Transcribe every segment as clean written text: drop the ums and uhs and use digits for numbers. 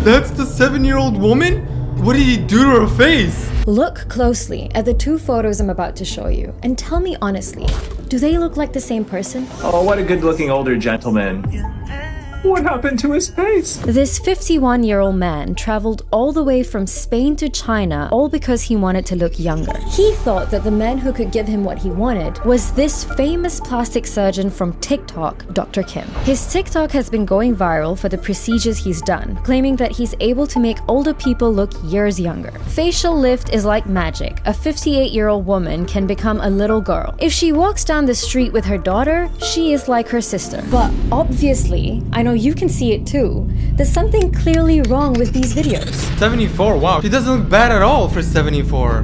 That's the 7-year-old woman? What did he do to her face? Look closely at the two photos I'm about to show you and tell me honestly, do they look like the same person? Oh, what a good-looking older gentleman. What happened to his face? This 51-year-old man traveled all the way from Spain to China, all because he wanted to look younger. He thought that the man who could give him what he wanted was this famous plastic surgeon from TikTok, Dr. Kim. His TikTok has been going viral for the procedures he's done, claiming that he's able to make older people look years younger. Facial lift is like magic. A 58-year-old woman can become a little girl. If she walks down the street with her daughter, she is like her sister. But obviously, I know you can see it too. There's something clearly wrong with these videos. 74, wow. She doesn't look bad at all for 74.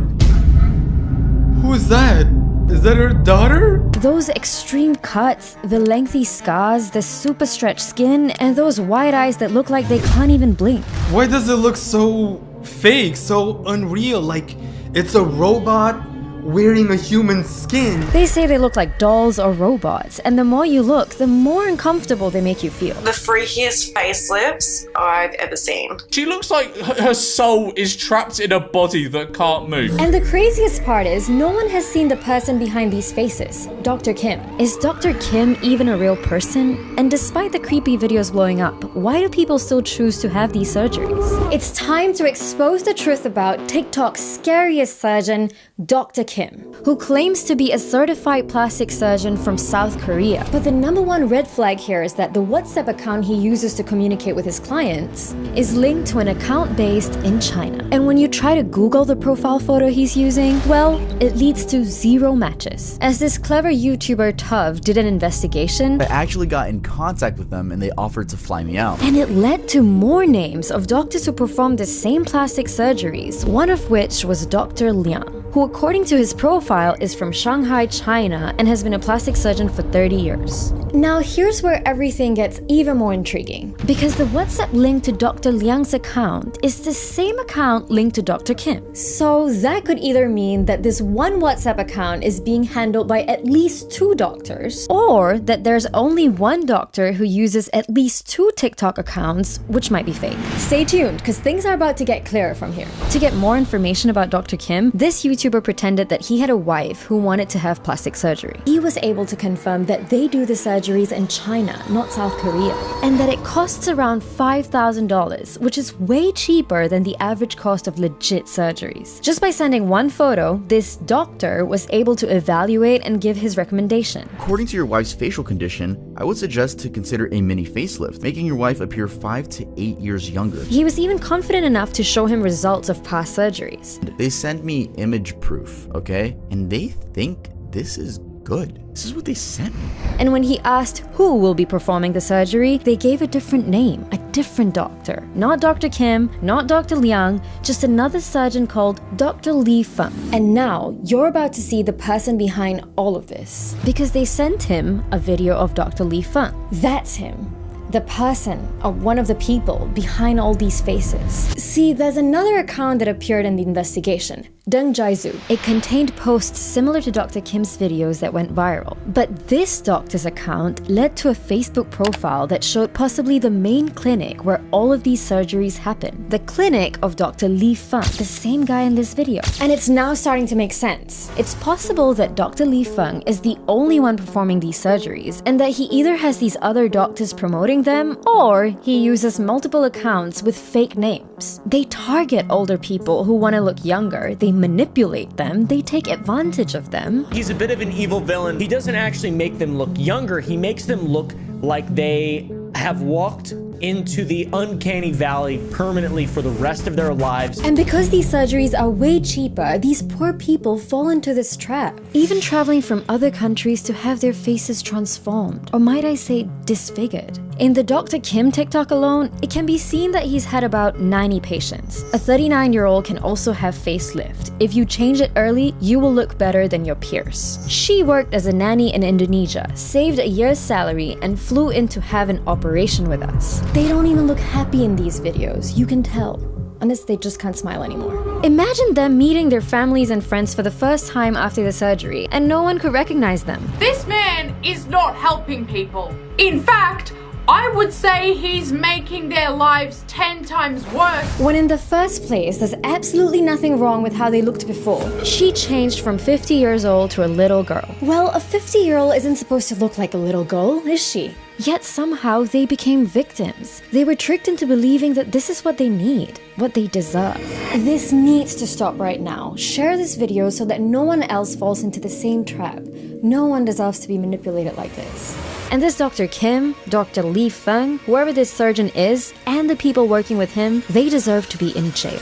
Who is that? Is that her daughter? Those extreme cuts, the lengthy scars, the super stretched skin, and those wide eyes that look like they can't even blink. Why does it look so fake, so unreal? Like it's a robot wearing a human skin. They say they look like dolls or robots, and the more you look, the more uncomfortable they make you feel. The freakiest facelifts I've ever seen. She looks like her soul is trapped in a body that can't move. And the craziest part is, no one has seen the person behind these faces, Dr. Kim. Is Dr. Kim even a real person? And despite the creepy videos blowing up, why do people still choose to have these surgeries? It's time to expose the truth about TikTok's scariest surgeon, Dr. Kim, who claims to be a certified plastic surgeon from South Korea. But the number one red flag here is that the WhatsApp account he uses to communicate with his clients is linked to an account based in China. And when you try to Google the profile photo he's using, well, it leads to 0 matches. As this clever YouTuber Tuv did an investigation, I actually got in contact with them and they offered to fly me out. And it led to more names of doctors who performed the same plastic surgeries, one of which was Dr. Liang, who according to his profile is from Shanghai, China, and has been a plastic surgeon for 30 years. Now here's where everything gets even more intriguing, because the WhatsApp link to Dr. Liang's account is the same account linked to Dr. Kim. So that could either mean that this one WhatsApp account is being handled by at least 2 doctors, or that there's only one doctor who uses at least 2 TikTok accounts, which might be fake. Stay tuned, because things are about to get clearer from here. To get more information about Dr. Kim, this YouTuber pretended that he had a wife who wanted to have plastic surgery. He was able to confirm that they do the surgeries in China, not South Korea, and that it costs around $5,000, which is way cheaper than the average cost of legit surgeries. Just by sending one photo, this doctor was able to evaluate and give his recommendation. According to your wife's facial condition, I would suggest to consider a mini facelift, making your wife appear 5 to 8 years younger. He was even confident enough to show him results of past surgeries. They sent me image proof, okay? And they think this is good. This is what they sent me. And when he asked who will be performing the surgery, they gave a different name, a different doctor. Not Dr. Kim, not Dr. Liang, just another surgeon called Dr. Li Feng. And now you're about to see the person behind all of this, because they sent him a video of Dr. Li Feng. That's him. The person, or one of the people behind all these faces. See, there's another account that appeared in the investigation, Deng Jaizu. It contained posts similar to Dr. Kim's videos that went viral. But this doctor's account led to a Facebook profile that showed possibly the main clinic where all of these surgeries happen. The clinic of Dr. Li Feng, the same guy in this video. And it's now starting to make sense. It's possible that Dr. Li Feng is the only one performing these surgeries, and that he either has these other doctors promoting them, or he uses multiple accounts with fake names. They target older people who want to look younger, they manipulate them, they take advantage of them. He's a bit of an evil villain. He doesn't actually make them look younger, he makes them look like they have walked into the uncanny valley permanently for the rest of their lives. And because these surgeries are way cheaper, these poor people fall into this trap, even traveling from other countries to have their faces transformed, or might I say disfigured. In the Dr. Kim TikTok alone, it can be seen that he's had about 90 patients. A 39-year-old can also have facelift. If you change it early, you will look better than your peers. She worked as a nanny in Indonesia, saved a year's salary, and flew in to have an operation with us. They don't even look happy in these videos, you can tell. Unless they just can't smile anymore. Imagine them meeting their families and friends for the first time after the surgery, and no one could recognize them. This man is not helping people. In fact, I would say he's making their lives 10 times worse. When in the first place, there's absolutely nothing wrong with how they looked before. She changed from 50 years old to a little girl. Well, a 50-year-old isn't supposed to look like a little girl, is she? Yet somehow they became victims. They were tricked into believing that this is what they need, what they deserve. This needs to stop right now. Share this video so that no one else falls into the same trap. No one deserves to be manipulated like this. And this Dr. Kim, Dr. Lee Feng, whoever this surgeon is, and the people working with him, they deserve to be in jail.